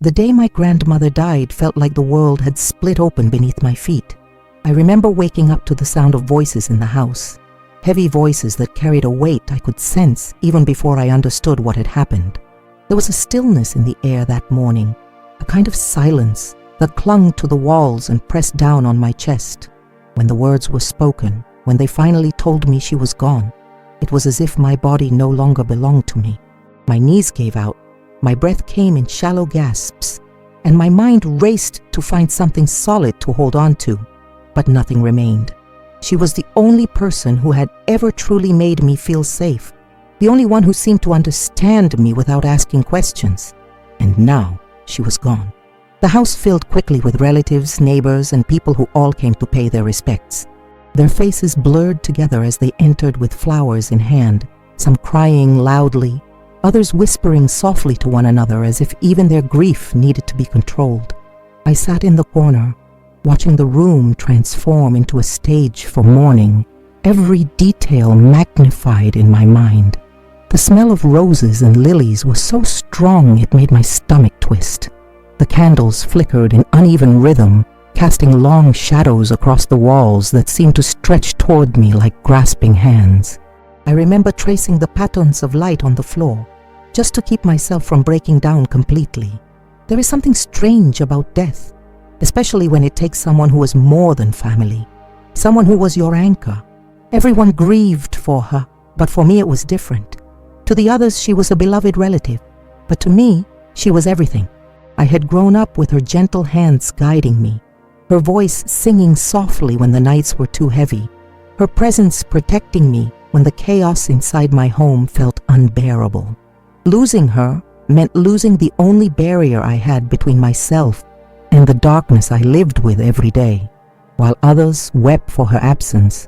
The day my grandmother died felt like the world had split open beneath my feet. I remember waking up to the sound of voices in the house, heavy voices that carried a weight I could sense even before I understood what had happened. There was a stillness in the air that morning, a kind of silence that clung to the walls and pressed down on my chest. When the words were spoken, when they finally told me she was gone, it was as if my body no longer belonged to me. My knees gave out, my breath came in shallow gasps, and my mind raced to find something solid to hold on to, but nothing remained. She was the only person who had ever truly made me feel safe, the only one who seemed to understand me without asking questions. And now she was gone. The house filled quickly with relatives, neighbors, and people who all came to pay their respects. Their faces blurred together as they entered with flowers in hand, some crying loudly, others whispering softly to one another as if even their grief needed to be controlled. I sat in the corner, watching the room transform into a stage for mourning, every detail magnified in my mind. The smell of roses and lilies was so strong it made my stomach twist. The candles flickered in uneven rhythm, casting long shadows across the walls that seemed to stretch toward me like grasping hands. I remember tracing the patterns of light on the floor, just to keep myself from breaking down completely. There is something strange about death, especially when it takes someone who is more than family, someone who was your anchor. Everyone grieved for her, but for me it was different. To the others she was a beloved relative, but to me she was everything. I had grown up with her gentle hands guiding me, her voice singing softly when the nights were too heavy, her presence protecting me when the chaos inside my home felt unbearable. Losing her meant losing the only barrier I had between myself and the darkness I lived with every day. While others wept for her absence,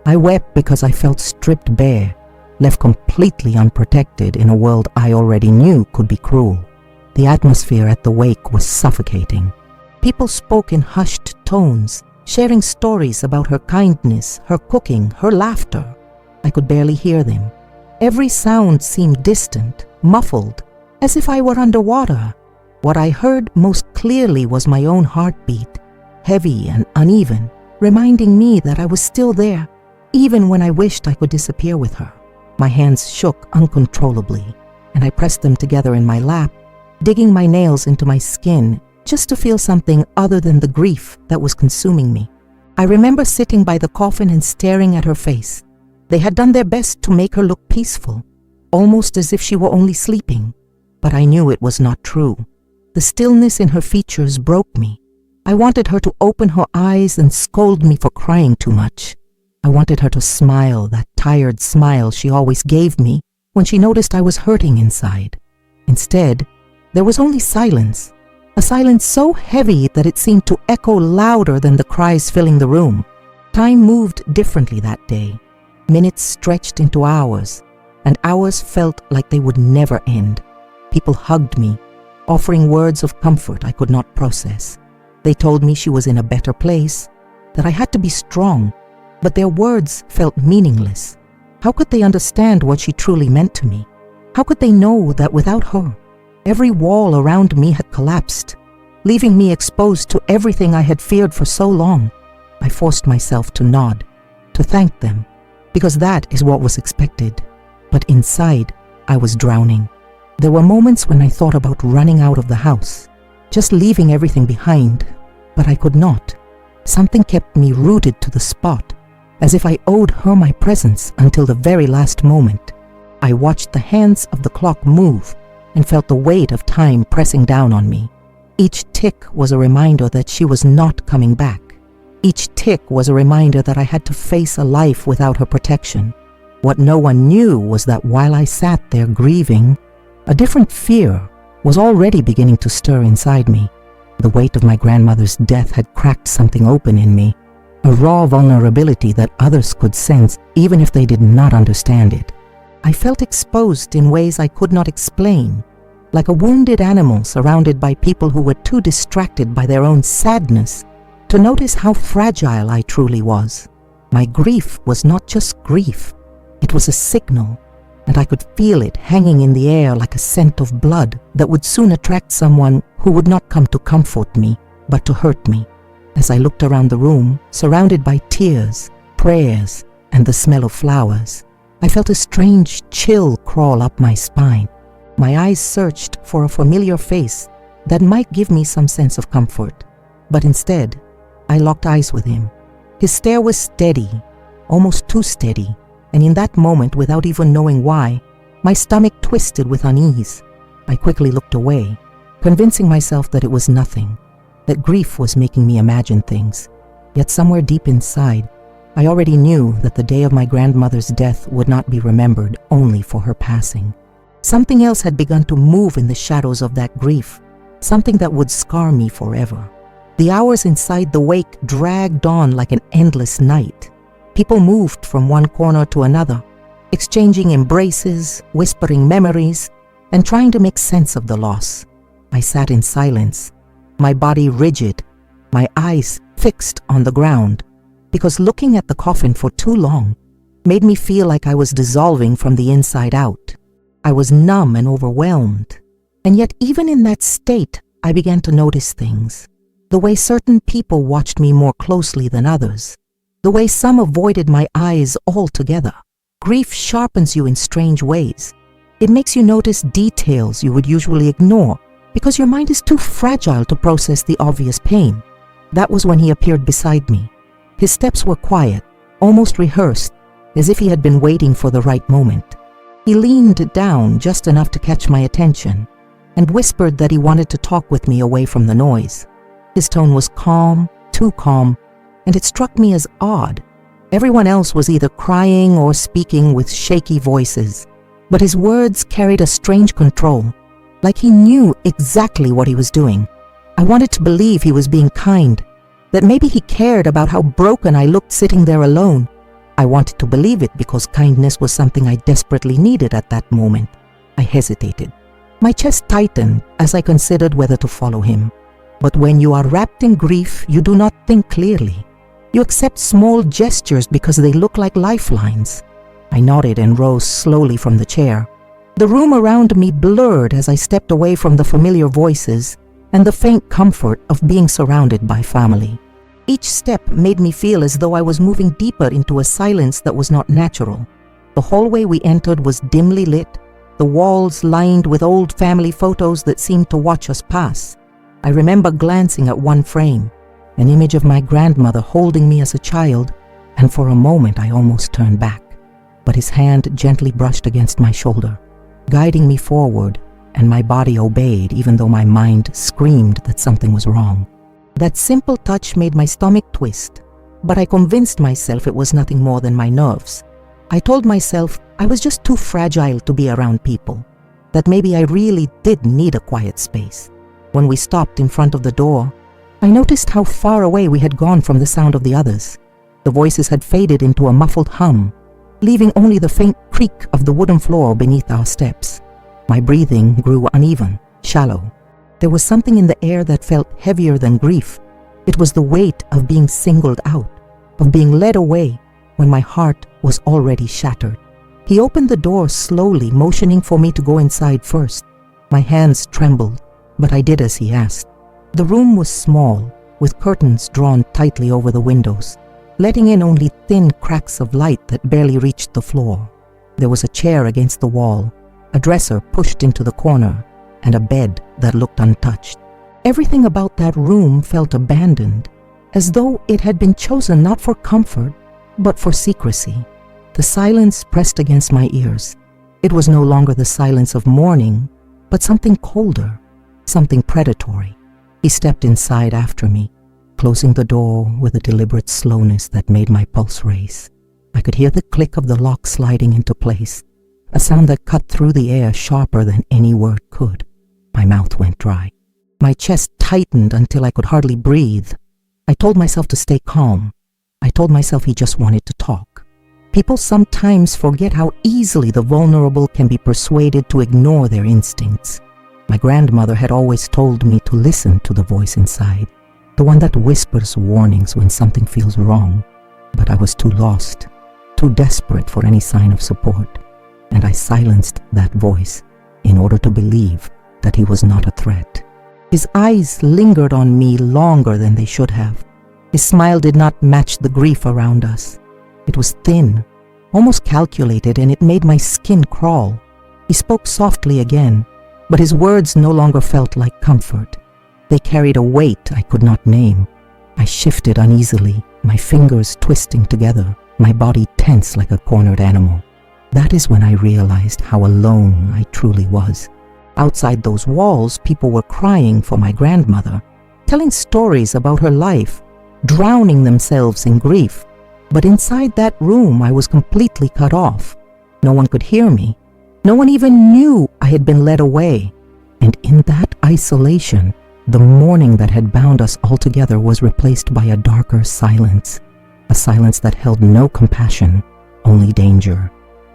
I wept because I felt stripped bare, left completely unprotected in a world I already knew could be cruel. The atmosphere at the wake was suffocating. People spoke in hushed tones, sharing stories about her kindness, her cooking, her laughter. I could barely hear them. Every sound seemed distant, muffled, as if I were underwater. What I heard most clearly was my own heartbeat, heavy and uneven, reminding me that I was still there, even when I wished I could disappear with her. My hands shook uncontrollably, and I pressed them together in my lap, digging my nails into my skin just to feel something other than the grief that was consuming me. I remember sitting by the coffin and staring at her face. They had done their best to make her look peaceful, almost as if she were only sleeping, but I knew it was not true. The stillness in her features broke me. I wanted her to open her eyes and scold me for crying too much. I wanted her to smile, that tired smile she always gave me when she noticed I was hurting inside. Instead, there was only silence, a silence so heavy that it seemed to echo louder than the cries filling the room. Time moved differently that day. Minutes stretched into hours, and hours felt like they would never end. People hugged me, offering words of comfort I could not process. They told me she was in a better place, that I had to be strong, but their words felt meaningless. How could they understand what she truly meant to me? How could they know that without her, every wall around me had collapsed, leaving me exposed to everything I had feared for so long? I forced myself to nod, to thank them, because that is what was expected. But inside, I was drowning. There were moments when I thought about running out of the house, just leaving everything behind, but I could not. Something kept me rooted to the spot, as if I owed her my presence until the very last moment. I watched the hands of the clock move and felt the weight of time pressing down on me. Each tick was a reminder that she was not coming back. Each tick was a reminder that I had to face a life without her protection. What no one knew was that while I sat there grieving, a different fear was already beginning to stir inside me. The weight of my grandmother's death had cracked something open in me, a raw vulnerability that others could sense even if they did not understand it. I felt exposed in ways I could not explain, like a wounded animal surrounded by people who were too distracted by their own sadness to notice how fragile I truly was. My grief was not just grief, it was a signal and I could feel it hanging in the air like a scent of blood that would soon attract someone who would not come to comfort me, but to hurt me. As I looked around the room, surrounded by tears, prayers, and the smell of flowers, I felt a strange chill crawl up my spine. My eyes searched for a familiar face that might give me some sense of comfort, but instead, I locked eyes with him. His stare was steady, almost too steady, and in that moment, without even knowing why, my stomach twisted with unease. I quickly looked away, convincing myself that it was nothing, that grief was making me imagine things. Yet somewhere deep inside, I already knew that the day of my grandmother's death would not be remembered only for her passing. Something else had begun to move in the shadows of that grief, something that would scar me forever. The hours inside the wake dragged on like an endless night. People moved from one corner to another, exchanging embraces, whispering memories, and trying to make sense of the loss. I sat in silence, my body rigid, my eyes fixed on the ground, because looking at the coffin for too long made me feel like I was dissolving from the inside out. I was numb and overwhelmed, and yet even in that state, I began to notice things. The way certain people watched me more closely than others, the way some avoided my eyes altogether. Grief sharpens you in strange ways. It makes you notice details you would usually ignore because your mind is too fragile to process the obvious pain. That was when he appeared beside me. His steps were quiet, almost rehearsed, as if he had been waiting for the right moment. He leaned down just enough to catch my attention and whispered that he wanted to talk with me away from the noise. His tone was calm, too calm, and it struck me as odd. Everyone else was either crying or speaking with shaky voices, but his words carried a strange control, like he knew exactly what he was doing. I wanted to believe he was being kind, that maybe he cared about how broken I looked sitting there alone. I wanted to believe it because kindness was something I desperately needed at that moment. I hesitated. My chest tightened as I considered whether to follow him. But when you are wrapped in grief, you do not think clearly. You accept small gestures because they look like lifelines. I nodded and rose slowly from the chair. The room around me blurred as I stepped away from the familiar voices and the faint comfort of being surrounded by family. Each step made me feel as though I was moving deeper into a silence that was not natural. The hallway we entered was dimly lit, the walls lined with old family photos that seemed to watch us pass. I remember glancing at one frame, an image of my grandmother holding me as a child, and for a moment I almost turned back. But his hand gently brushed against my shoulder, guiding me forward, and my body obeyed even though my mind screamed that something was wrong. That simple touch made my stomach twist, but I convinced myself it was nothing more than my nerves. I told myself I was just too fragile to be around people, that maybe I really did need a quiet space. When we stopped in front of the door, I noticed how far away we had gone from the sound of the others. The voices had faded into a muffled hum, leaving only the faint creak of the wooden floor beneath our steps. My breathing grew uneven, shallow. There was something in the air that felt heavier than grief. It was the weight of being singled out, of being led away when my heart was already shattered. He opened the door slowly, motioning for me to go inside first. My hands trembled, but I did as he asked. The room was small, with curtains drawn tightly over the windows, letting in only thin cracks of light that barely reached the floor. There was a chair against the wall, a dresser pushed into the corner, and a bed that looked untouched. Everything about that room felt abandoned, as though it had been chosen not for comfort, but for secrecy. The silence pressed against my ears. It was no longer the silence of mourning, but something colder, something predatory. He stepped inside after me, closing the door with a deliberate slowness that made my pulse race. I could hear the click of the lock sliding into place, a sound that cut through the air sharper than any word could. My mouth went dry. My chest tightened until I could hardly breathe. I told myself to stay calm. I told myself he just wanted to talk. People sometimes forget how easily the vulnerable can be persuaded to ignore their instincts. My grandmother had always told me to listen to the voice inside, the one that whispers warnings when something feels wrong. But I was too lost, too desperate for any sign of support. and I silenced that voice in order to believe that he was not a threat. His eyes lingered on me longer than they should have. His smile did not match the grief around us. It was thin, almost calculated, and it made my skin crawl. He spoke softly again, but his words no longer felt like comfort. They carried a weight I could not name. I shifted uneasily, my fingers twisting together, my body tense like a cornered animal. That is when I realized how alone I truly was. Outside those walls, people were crying for my grandmother, telling stories about her life, drowning themselves in grief. But inside that room, I was completely cut off. No one could hear me. No one even knew I had been led away. And in that isolation, the mourning that had bound us all together was replaced by a darker silence, a silence that held no compassion, only danger.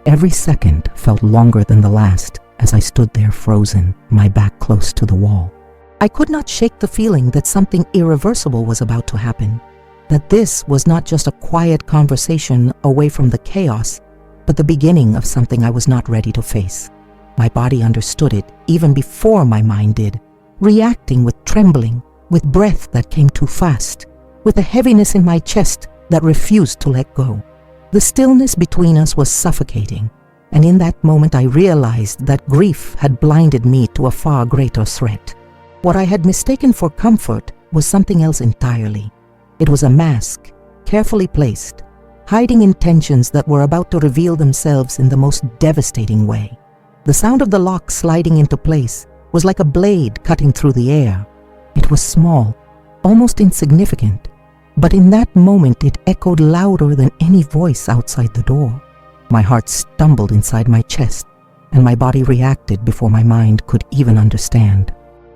Every second felt longer than the last as I stood there frozen, my back close to the wall. I could not shake the feeling that something irreversible was about to happen, that this was not just a quiet conversation away from the chaos, but the beginning of something I was not ready to face. My body understood it even before my mind did, reacting with trembling, with breath that came too fast, with a heaviness in my chest that refused to let go. The stillness between us was suffocating, and in that moment I realized that grief had blinded me to a far greater threat. What I had mistaken for comfort was something else entirely. It was a mask, carefully placed, hiding intentions that were about to reveal themselves in the most devastating way. The sound of the lock sliding into place was like a blade cutting through the air. It was small, almost insignificant, but in that moment it echoed louder than any voice outside the door. My heart stumbled inside my chest, and my body reacted before my mind could even understand.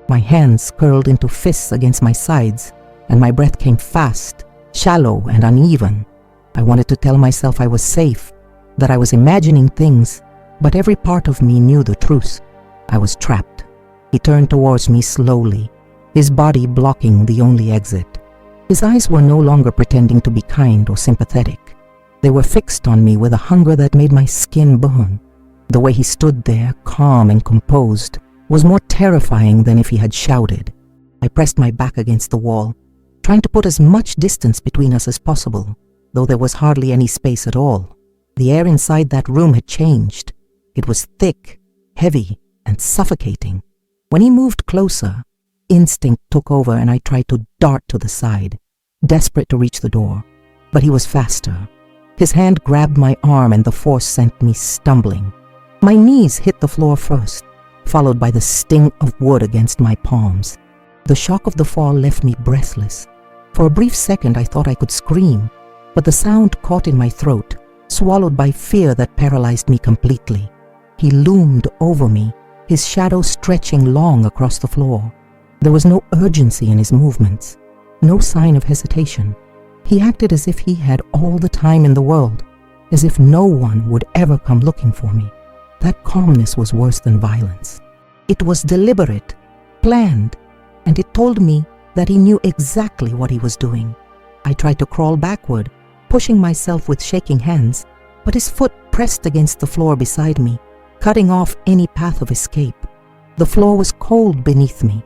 My hands curled into fists against my sides, and my breath came fast, shallow, and uneven. I wanted to tell myself I was safe, that I was imagining things, but every part of me knew the truth. I was trapped. He turned towards me slowly, his body blocking the only exit. His eyes were no longer pretending to be kind or sympathetic. They were fixed on me with a hunger that made my skin burn. The way he stood there, calm and composed, was more terrifying than if he had shouted. I pressed my back against the wall, trying to put as much distance between us as possible, though there was hardly any space at all. The air inside that room had changed. It was thick, heavy, and suffocating. When he moved closer, instinct took over and I tried to dart to the side, desperate to reach the door. But he was faster. His hand grabbed my arm and the force sent me stumbling. My knees hit the floor first, followed by the sting of wood against my palms. The shock of the fall left me breathless. For a brief second I thought I could scream, but the sound caught in my throat, swallowed by fear that paralyzed me completely. He loomed over me, his shadow stretching long across the floor. There was no urgency in his movements, no sign of hesitation. He acted as if he had all the time in the world, as if no one would ever come looking for me. That calmness was worse than violence. It was deliberate, planned, and it told me that he knew exactly what he was doing. I tried to crawl backward, pushing myself with shaking hands, but his foot pressed against the floor beside me, cutting off any path of escape. The floor was cold beneath me,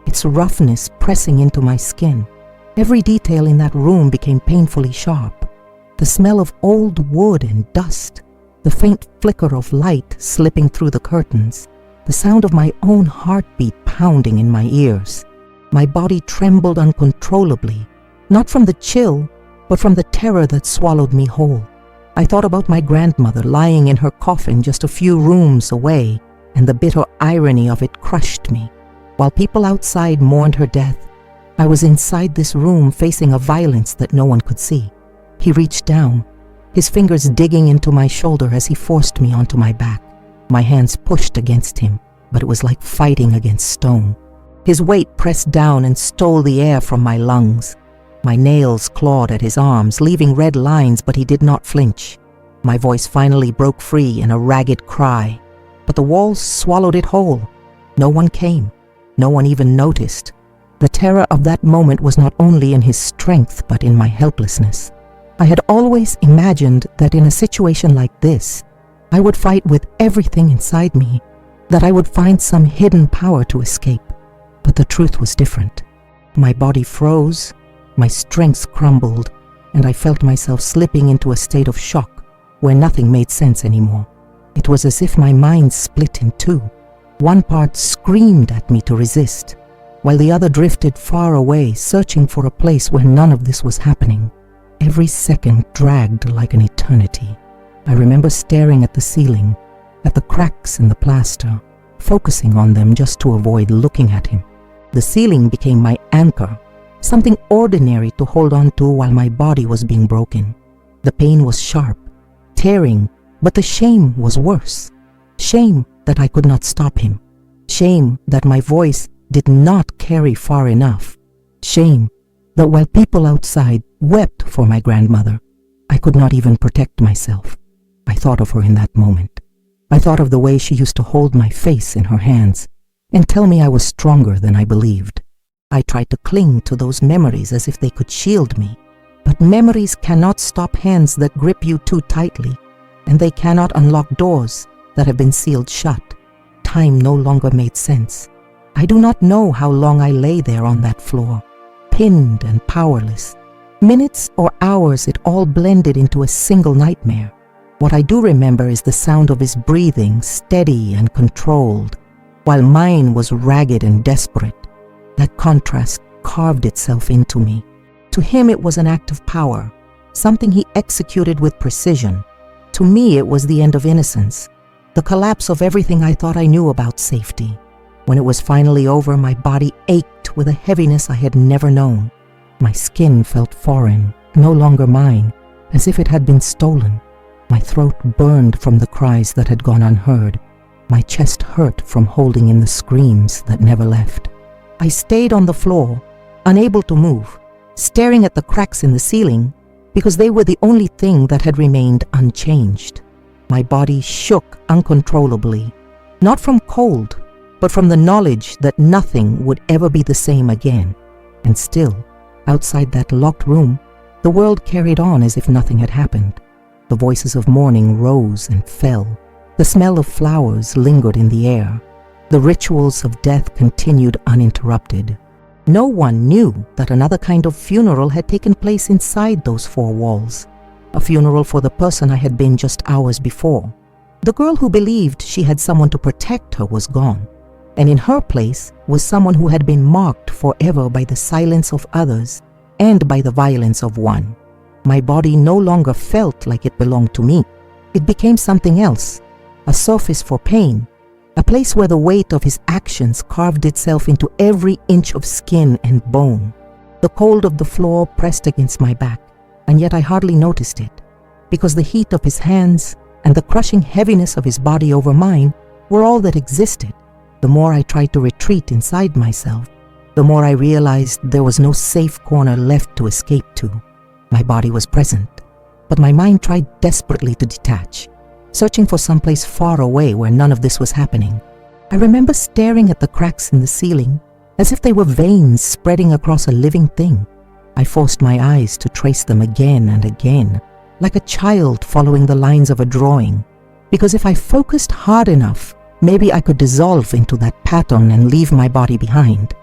its roughness pressing into my skin. Every detail in that room became painfully sharp. The smell of old wood and dust, the faint flicker of light slipping through the curtains, the sound of my own heartbeat pounding in my ears. My body trembled uncontrollably, not from the chill, but from the terror that swallowed me whole. I thought about my grandmother lying in her coffin just a few rooms away, and the bitter irony of it crushed me. While people outside mourned her death, I was inside this room facing a violence that no one could see. He reached down, his fingers digging into my shoulder as he forced me onto my back. My hands pushed against him, but it was like fighting against stone. His weight pressed down and stole the air from my lungs. My nails clawed at his arms, leaving red lines, but he did not flinch. My voice finally broke free in a ragged cry, but the walls swallowed it whole. No one came. No one even noticed. The terror of that moment was not only in his strength, but in my helplessness. I had always imagined that in a situation like this, I would fight with everything inside me, that I would find some hidden power to escape. But the truth was different. My body froze, my strength crumbled, and I felt myself slipping into a state of shock where nothing made sense anymore. It was as if my mind split in two. One part screamed at me to resist, while the other drifted far away, searching for a place where none of this was happening. Every second dragged like an eternity. I remember staring at the ceiling, at the cracks in the plaster, focusing on them just to avoid looking at him. The ceiling became my anchor, something ordinary to hold on to while my body was being broken. The pain was sharp, tearing, but the shame was worse. Shame that I could not stop him. Shame that my voice did not carry far enough. Shame that while people outside wept for my grandmother, I could not even protect myself. I thought of her in that moment. I thought of the way she used to hold my face in her hands and tell me I was stronger than I believed. I tried to cling to those memories as if they could shield me, but memories cannot stop hands that grip you too tightly, and they cannot unlock doors that have been sealed shut. Time no longer made sense. I do not know how long I lay there on that floor, pinned and powerless. Minutes or hours, it all blended into a single nightmare. What I do remember is the sound of his breathing, steady and controlled, while mine was ragged and desperate. That contrast carved itself into me. To him it was an act of power, something he executed with precision. To me it was the end of innocence, the collapse of everything I thought I knew about safety. When it was finally over, my body ached with a heaviness I had never known. My skin felt foreign, no longer mine, as if it had been stolen. My throat burned from the cries that had gone unheard. My chest hurt from holding in the screams that never left. I stayed on the floor, unable to move, staring at the cracks in the ceiling, because they were the only thing that had remained unchanged. My body shook uncontrollably, not from cold, but from the knowledge that nothing would ever be the same again. And still, outside that locked room, the world carried on as if nothing had happened. The voices of mourning rose and fell. The smell of flowers lingered in the air. The rituals of death continued uninterrupted. No one knew that another kind of funeral had taken place inside those four walls. A funeral for the person I had been just hours before. The girl who believed she had someone to protect her was gone, and in her place was someone who had been marked forever by the silence of others and by the violence of one. My body no longer felt like it belonged to me. It became something else, a surface for pain, a place where the weight of his actions carved itself into every inch of skin and bone. The cold of the floor pressed against my back, and yet I hardly noticed it, because the heat of his hands and the crushing heaviness of his body over mine were all that existed. The more I tried to retreat inside myself, the more I realized there was no safe corner left to escape to. My body was present, but my mind tried desperately to detach, searching for someplace far away where none of this was happening. I remember staring at the cracks in the ceiling as if they were veins spreading across a living thing. I forced my eyes to trace them again and again, like a child following the lines of a drawing, because if I focused hard enough, maybe I could dissolve into that pattern and leave my body behind.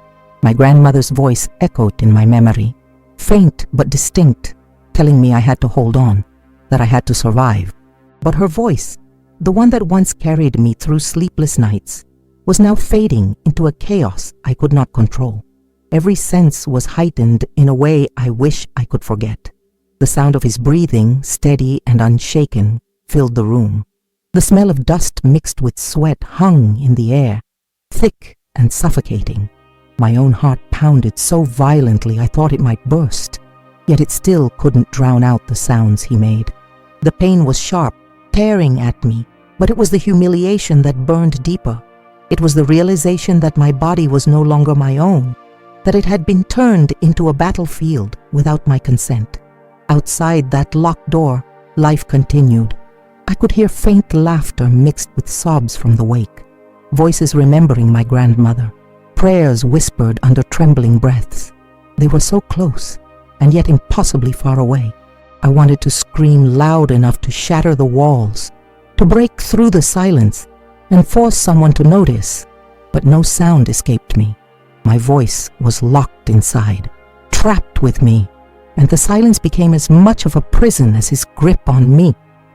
My grandmother's voice echoed in my memory, faint but distinct, telling me I had to hold on, that I had to survive. But her voice, the one that once carried me through sleepless nights, was now fading into a chaos I could not control. Every sense was heightened in a way I wish I could forget. The sound of his breathing, steady and unshaken, filled the room. The smell of dust mixed with sweat hung in the air, thick and suffocating. My own heart pounded so violently I thought it might burst, yet it still couldn't drown out the sounds he made. The pain was sharp, tearing at me, but it was the humiliation that burned deeper. It was the realization that my body was no longer my own, that it had been turned into a battlefield without my consent. Outside that locked door, life continued. I could hear faint laughter mixed with sobs from the wake, voices remembering my grandmother, prayers whispered under trembling breaths. They were so close, and yet impossibly far away. I wanted to scream loud enough to shatter the walls, to break through the silence and force someone to notice, but no sound escaped me. My voice was locked inside, trapped with me, and the silence became as much of a prison as his grip on me.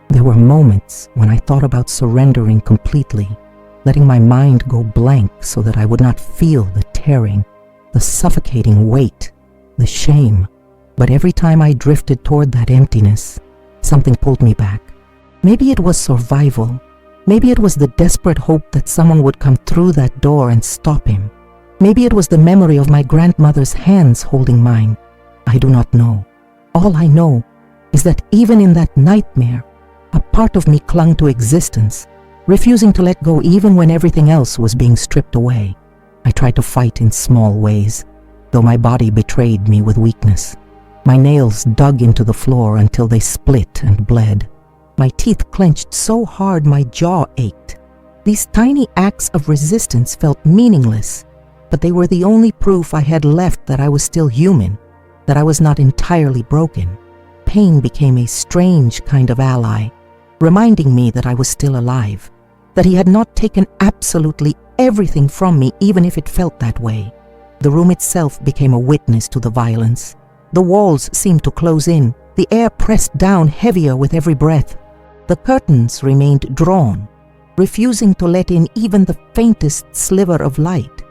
There were moments when I thought about surrendering completely, letting my mind go blank so that I would not feel the tearing, the suffocating weight, the shame. But every time I drifted toward that emptiness, something pulled me back. Maybe it was survival. Maybe it was the desperate hope that someone would come through that door and stop him. Maybe it was the memory of my grandmother's hands holding mine. I do not know. All I know is that even in that nightmare, a part of me clung to existence, refusing to let go even when everything else was being stripped away. I tried to fight in small ways, though my body betrayed me with weakness. My nails dug into the floor until they split and bled. My teeth clenched so hard my jaw ached. These tiny acts of resistance felt meaningless, but they were the only proof I had left that I was still human, that I was not entirely broken. Pain became a strange kind of ally, reminding me that I was still alive, that he had not taken absolutely everything from me, even if it felt that way. The room itself became a witness to the violence. The walls seemed to close in, the air pressed down heavier with every breath. The curtains remained drawn, refusing to let in even the faintest sliver of light.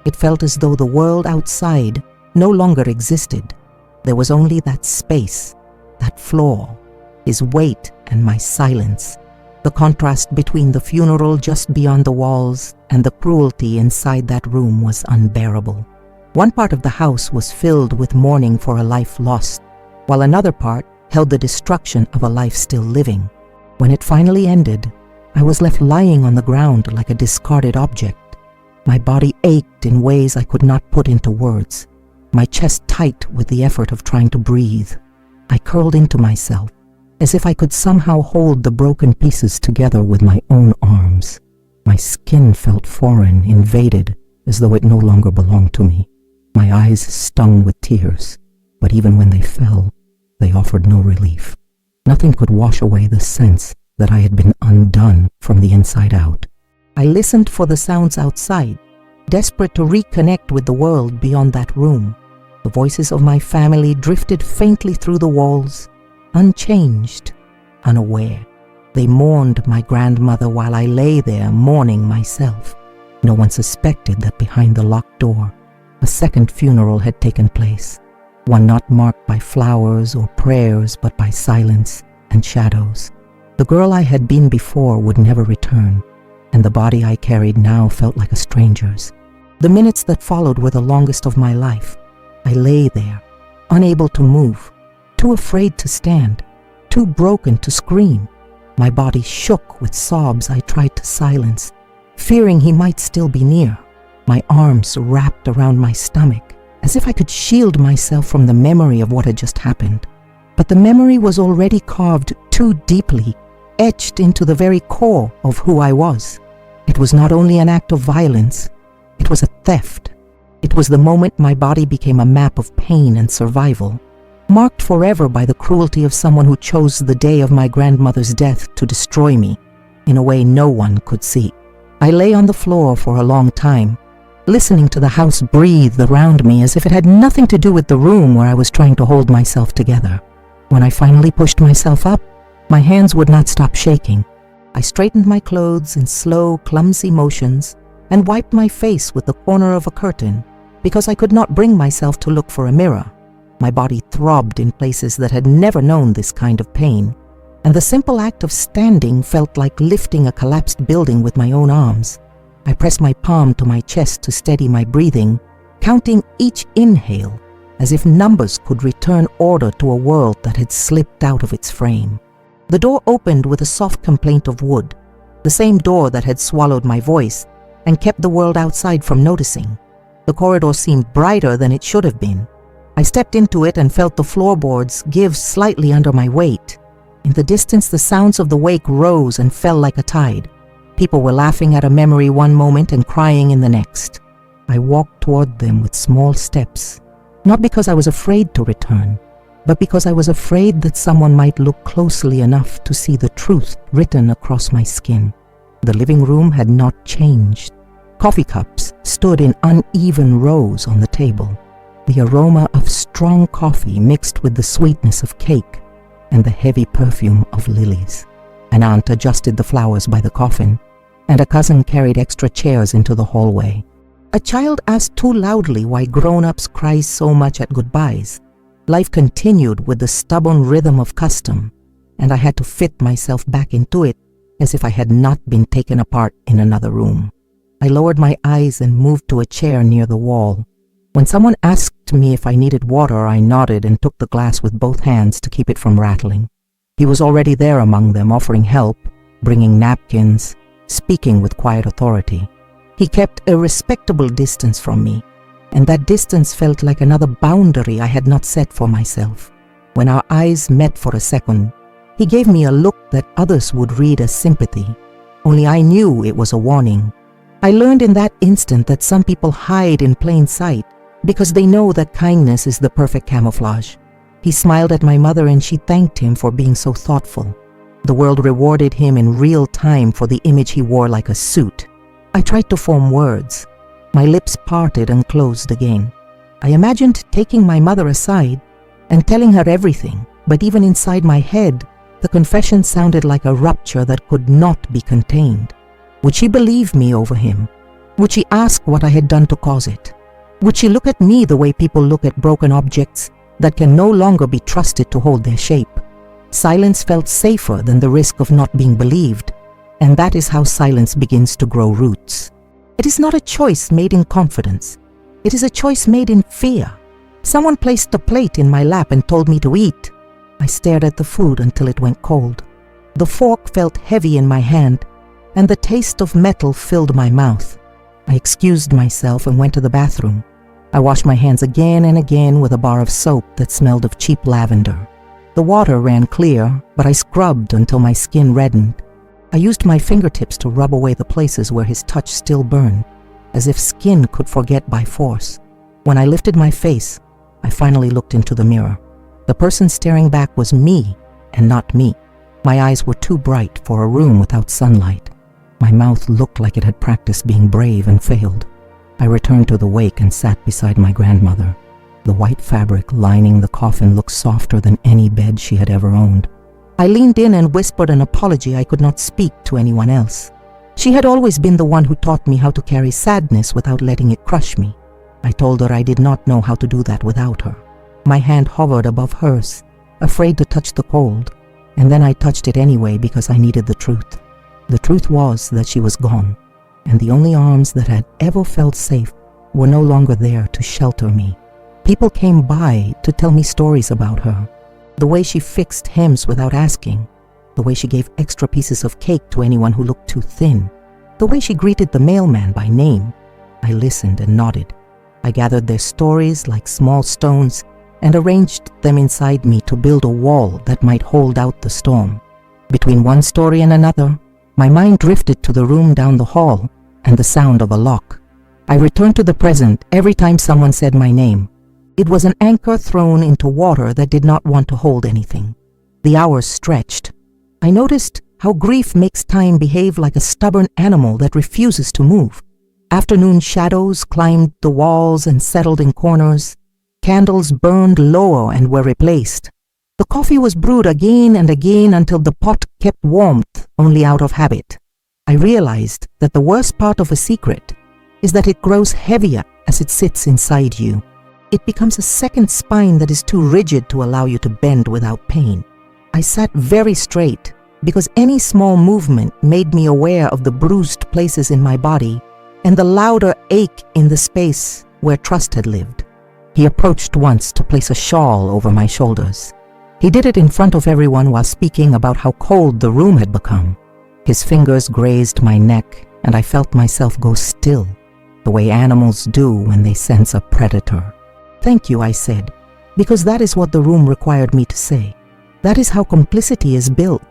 It felt as though the world outside no longer existed. There was only that space, that floor, his weight and my silence. The contrast between the funeral just beyond the walls and the cruelty inside that room was unbearable. One part of the house was filled with mourning for a life lost, while another part held the destruction of a life still living. When it finally ended, I was left lying on the ground like a discarded object. My body ached in ways I could not put into words, my chest tight with the effort of trying to breathe. I curled into myself, as if I could somehow hold the broken pieces together with my own arms. My skin felt foreign, invaded, as though it no longer belonged to me. My eyes stung with tears, but even when they fell, they offered no relief. Nothing could wash away the sense that I had been undone from the inside out. I listened for the sounds outside, desperate to reconnect with the world beyond that room. The voices of my family drifted faintly through the walls, unchanged, unaware. They mourned my grandmother while I lay there mourning myself. No one suspected that behind the locked door, a second funeral had taken place, one not marked by flowers or prayers but by silence and shadows. The girl I had been before would never return, and the body I carried now felt like a stranger's. The minutes that followed were the longest of my life. I lay there, unable to move, too afraid to stand, too broken to scream. My body shook with sobs I tried to silence, fearing he might still be near. My arms wrapped around my stomach, as if I could shield myself from the memory of what had just happened. But the memory was already carved too deeply, etched into the very core of who I was. It was not only an act of violence, it was a theft. It was the moment my body became a map of pain and survival, marked forever by the cruelty of someone who chose the day of my grandmother's death to destroy me in a way no one could see. I lay on the floor for a long time, listening to the house breathe around me as if it had nothing to do with the room where I was trying to hold myself together. When I finally pushed myself up, my hands would not stop shaking. I straightened my clothes in slow, clumsy motions and wiped my face with the corner of a curtain because I could not bring myself to look for a mirror. My body throbbed in places that had never known this kind of pain, and the simple act of standing felt like lifting a collapsed building with my own arms. I pressed my palm to my chest to steady my breathing, counting each inhale as if numbers could return order to a world that had slipped out of its frame. The door opened with a soft complaint of wood, the same door that had swallowed my voice and kept the world outside from noticing. The corridor seemed brighter than it should have been. I stepped into it and felt the floorboards give slightly under my weight. In the distance, the sounds of the wake rose and fell like a tide. People were laughing at a memory one moment and crying in the next. I walked toward them with small steps, not because I was afraid to return, but because I was afraid that someone might look closely enough to see the truth written across my skin. The living room had not changed. Coffee cups stood in uneven rows on the table. The aroma of strong coffee mixed with the sweetness of cake and the heavy perfume of lilies. An aunt adjusted the flowers by the coffin, and a cousin carried extra chairs into the hallway. A child asked too loudly why grown-ups cry so much at goodbyes. Life continued with the stubborn rhythm of custom, and I had to fit myself back into it as if I had not been taken apart in another room. I lowered my eyes and moved to a chair near the wall. When someone asked me if I needed water, I nodded and took the glass with both hands to keep it from rattling. He was already there among them, offering help, bringing napkins, speaking with quiet authority. He kept a respectable distance from me, and that distance felt like another boundary I had not set for myself. When our eyes met for a second, he gave me a look that others would read as sympathy. Only I knew it was a warning. I learned in that instant that some people hide in plain sight because they know that kindness is the perfect camouflage. He smiled at my mother and she thanked him for being so thoughtful. The world rewarded him in real time for the image he wore like a suit. I tried to form words. My lips parted and closed again. I imagined taking my mother aside and telling her everything, but even inside my head, the confession sounded like a rupture that could not be contained. Would she believe me over him? Would she ask what I had done to cause it? Would she look at me the way people look at broken objects that can no longer be trusted to hold their shape? Silence felt safer than the risk of not being believed, and that is how silence begins to grow roots. It is not a choice made in confidence. It is a choice made in fear. Someone placed a plate in my lap and told me to eat. I stared at the food until it went cold. The fork felt heavy in my hand, and the taste of metal filled my mouth. I excused myself and went to the bathroom. I washed my hands again and again with a bar of soap that smelled of cheap lavender. The water ran clear, but I scrubbed until my skin reddened. I used my fingertips to rub away the places where his touch still burned, as if skin could forget by force. When I lifted my face, I finally looked into the mirror. The person staring back was me and not me. My eyes were too bright for a room without sunlight. My mouth looked like it had practiced being brave and failed. I returned to the wake and sat beside my grandmother. The white fabric lining the coffin looked softer than any bed she had ever owned. I leaned in and whispered an apology I could not speak to anyone else. She had always been the one who taught me how to carry sadness without letting it crush me. I told her I did not know how to do that without her. My hand hovered above hers, afraid to touch the cold, and then I touched it anyway because I needed the truth. The truth was that she was gone, and the only arms that had ever felt safe were no longer there to shelter me. People came by to tell me stories about her. The way she fixed hems without asking, the way she gave extra pieces of cake to anyone who looked too thin, the way she greeted the mailman by name. I listened and nodded. I gathered their stories like small stones and arranged them inside me to build a wall that might hold out the storm. Between one story and another, my mind drifted to the room down the hall and the sound of a lock. I returned to the present every time someone said my name. It was an anchor thrown into water that did not want to hold anything. The hours stretched. I noticed how grief makes time behave like a stubborn animal that refuses to move. Afternoon shadows climbed the walls and settled in corners. Candles burned lower and were replaced. The coffee was brewed again and again until the pot kept warmth only out of habit. I realized that the worst part of a secret is that it grows heavier as it sits inside you. It becomes a second spine that is too rigid to allow you to bend without pain. I sat very straight because any small movement made me aware of the bruised places in my body and the louder ache in the space where trust had lived. He approached once to place a shawl over my shoulders. He did it in front of everyone while speaking about how cold the room had become. His fingers grazed my neck and I felt myself go still, the way animals do when they sense a predator. "Thank you," I said, because that is what the room required me to say. That is how complicity is built,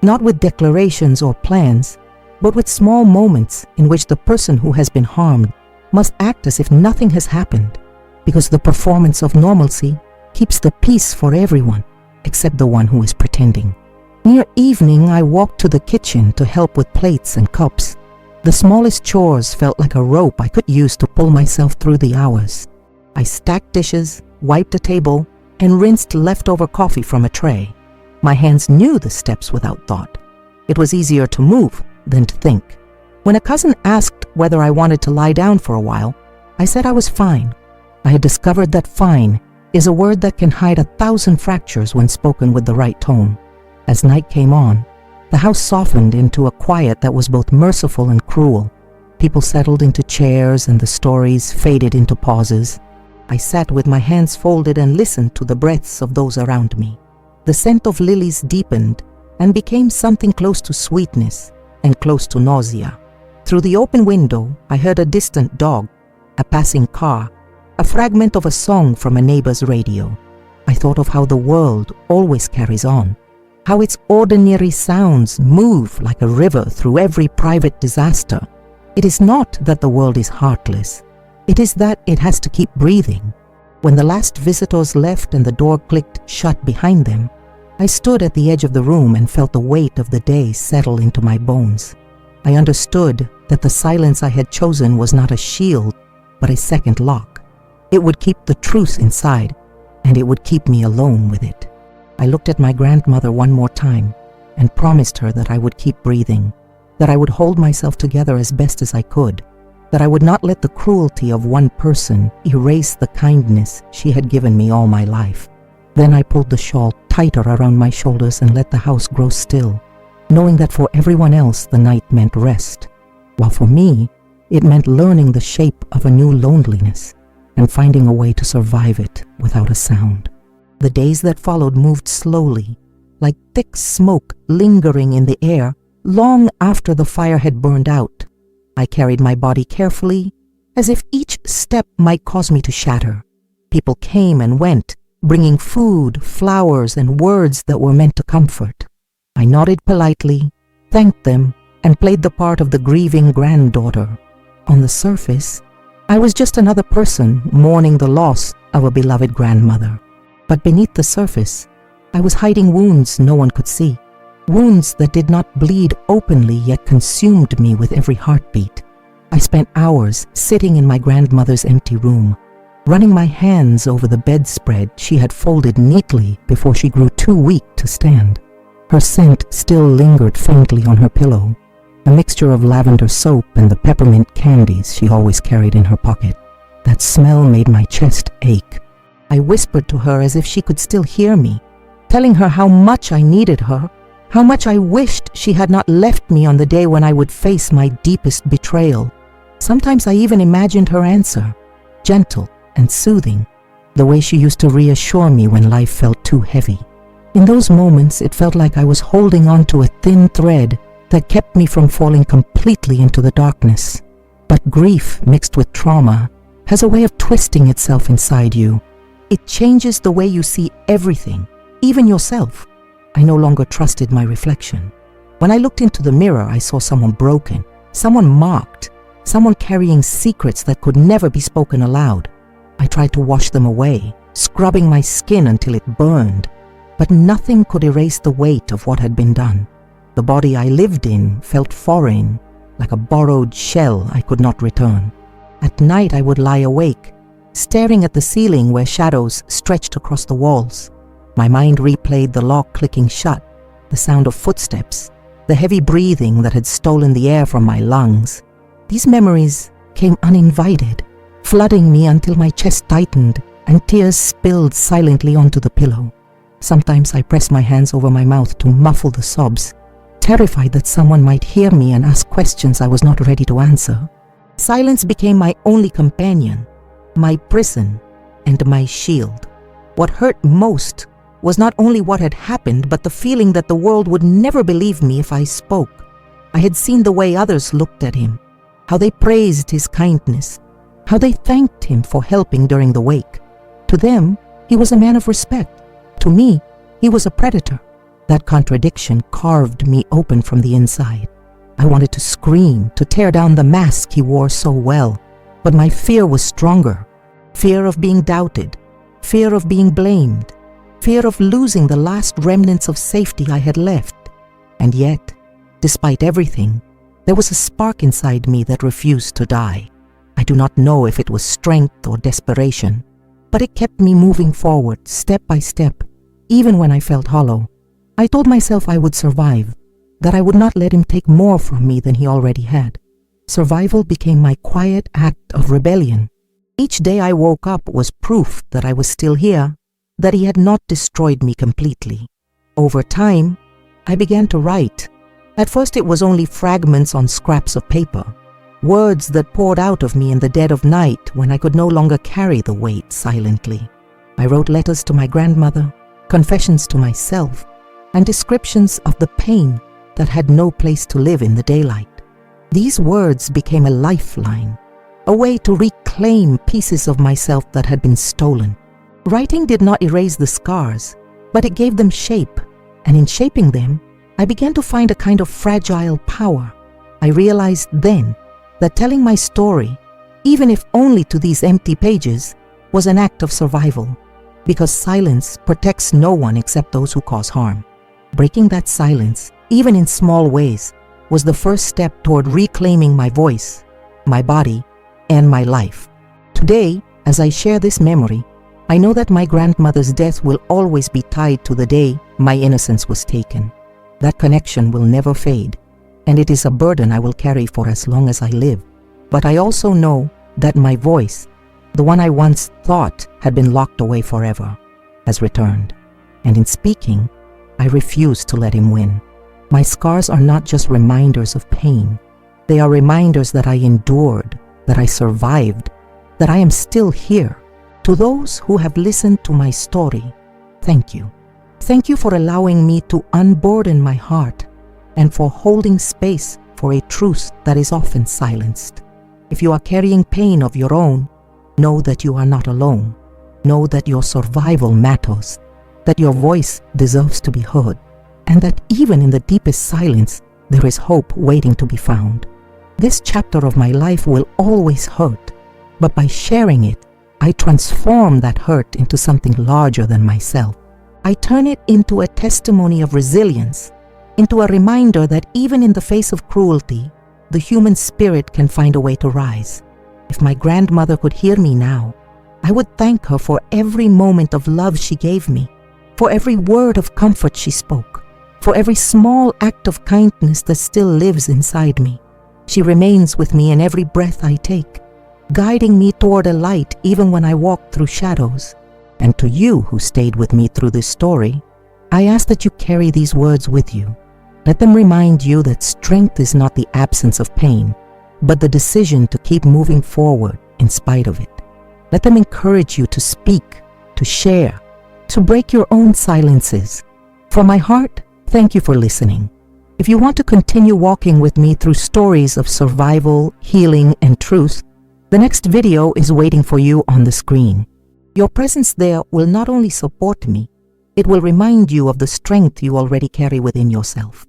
not with declarations or plans, but with small moments in which the person who has been harmed must act as if nothing has happened, because the performance of normalcy keeps the peace for everyone, except the one who is pretending. Near evening, I walked to the kitchen to help with plates and cups. The smallest chores felt like a rope I could use to pull myself through the hours. I stacked dishes, wiped a table, and rinsed leftover coffee from a tray. My hands knew the steps without thought. It was easier to move than to think. When a cousin asked whether I wanted to lie down for a while, I said I was fine. I had discovered that fine is a word that can hide 1,000 fractures when spoken with the right tone. As night came on, the house softened into a quiet that was both merciful and cruel. People settled into chairs and the stories faded into pauses. I sat with my hands folded and listened to the breaths of those around me. The scent of lilies deepened and became something close to sweetness and close to nausea. Through the open window, I heard a distant dog, a passing car, a fragment of a song from a neighbor's radio. I thought of how the world always carries on, how its ordinary sounds move like a river through every private disaster. It is not that the world is heartless. It is that it has to keep breathing. When the last visitors left and the door clicked shut behind them, I stood at the edge of the room and felt the weight of the day settle into my bones. I understood that the silence I had chosen was not a shield, but a second lock. It would keep the truth inside, and it would keep me alone with it. I looked at my grandmother one more time and promised her that I would keep breathing, that I would hold myself together as best as I could, that I would not let the cruelty of one person erase the kindness she had given me all my life. Then I pulled the shawl tighter around my shoulders and let the house grow still, knowing that for everyone else the night meant rest, while for me it meant learning the shape of a new loneliness and finding a way to survive it without a sound. The days that followed moved slowly, like thick smoke lingering in the air long after the fire had burned out. I carried my body carefully, as if each step might cause me to shatter. People came and went, bringing food, flowers, and words that were meant to comfort. I nodded politely, thanked them, and played the part of the grieving granddaughter. On the surface, I was just another person mourning the loss of a beloved grandmother. But beneath the surface, I was hiding wounds no one could see. Wounds that did not bleed openly yet consumed me with every heartbeat. I spent hours sitting in my grandmother's empty room, running my hands over the bedspread she had folded neatly before she grew too weak to stand. Her scent still lingered faintly on her pillow, a mixture of lavender soap and the peppermint candies she always carried in her pocket. That smell made my chest ache. I whispered to her as if she could still hear me, telling her how much I needed her, how much I wished she had not left me on the day when I would face my deepest betrayal. Sometimes I even imagined her answer, gentle and soothing, the way she used to reassure me when life felt too heavy. In those moments, it felt like I was holding on to a thin thread that kept me from falling completely into the darkness. But grief mixed with trauma has a way of twisting itself inside you. It changes the way you see everything, even yourself. I no longer trusted my reflection. When I looked into the mirror, I saw someone broken, someone mocked, someone carrying secrets that could never be spoken aloud. I tried to wash them away, scrubbing my skin until it burned, but nothing could erase the weight of what had been done. The body I lived in felt foreign, like a borrowed shell I could not return. At night I would lie awake, staring at the ceiling where shadows stretched across the walls. My mind replayed the lock clicking shut, the sound of footsteps, the heavy breathing that had stolen the air from my lungs. These memories came uninvited, flooding me until my chest tightened and tears spilled silently onto the pillow. Sometimes I pressed my hands over my mouth to muffle the sobs, terrified that someone might hear me and ask questions I was not ready to answer. Silence became my only companion, my prison, and my shield. What hurt most was not only what had happened, but the feeling that the world would never believe me if I spoke. I had seen the way others looked at him, how they praised his kindness, how they thanked him for helping during the wake. To them, he was a man of respect. To me, he was a predator. That contradiction carved me open from the inside. I wanted to scream, to tear down the mask he wore so well, but my fear was stronger. Fear of being doubted, fear of being blamed, fear of losing the last remnants of safety I had left. And yet, despite everything, there was a spark inside me that refused to die. I do not know if it was strength or desperation, but it kept me moving forward step by step, even when I felt hollow. I told myself I would survive, that I would not let him take more from me than he already had. Survival became my quiet act of rebellion. Each day I woke up was proof that I was still here, that he had not destroyed me completely. Over time, I began to write. At first it was only fragments on scraps of paper, words that poured out of me in the dead of night when I could no longer carry the weight silently. I wrote letters to my grandmother, confessions to myself, and descriptions of the pain that had no place to live in the daylight. These words became a lifeline, a way to reclaim pieces of myself that had been stolen. Writing did not erase the scars, but it gave them shape, and in shaping them, I began to find a kind of fragile power. I realized then that telling my story, even if only to these empty pages, was an act of survival, because silence protects no one except those who cause harm. Breaking that silence, even in small ways, was the first step toward reclaiming my voice, my body, and my life. Today, as I share this memory, I know that my grandmother's death will always be tied to the day my innocence was taken. That connection will never fade, and it is a burden I will carry for as long as I live. But I also know that my voice, the one I once thought had been locked away forever, has returned. And in speaking, I refuse to let him win. My scars are not just reminders of pain. They are reminders that I endured, that I survived, that I am still here. To those who have listened to my story, thank you. Thank you for allowing me to unburden my heart and for holding space for a truth that is often silenced. If you are carrying pain of your own, know that you are not alone. Know that your survival matters, that your voice deserves to be heard, and that even in the deepest silence, there is hope waiting to be found. This chapter of my life will always hurt, but by sharing it, I transform that hurt into something larger than myself. I turn it into a testimony of resilience, into a reminder that even in the face of cruelty, the human spirit can find a way to rise. If my grandmother could hear me now, I would thank her for every moment of love she gave me, for every word of comfort she spoke, for every small act of kindness that still lives inside me. She remains with me in every breath I take, guiding me toward a light even when I walk through shadows. And to you who stayed with me through this story, I ask that you carry these words with you. Let them remind you that strength is not the absence of pain, but the decision to keep moving forward in spite of it. Let them encourage you to speak, to share, to break your own silences. From my heart, thank you for listening. If you want to continue walking with me through stories of survival, healing, and truth, the next video is waiting for you on the screen. Your presence there will not only support me, it will remind you of the strength you already carry within yourself.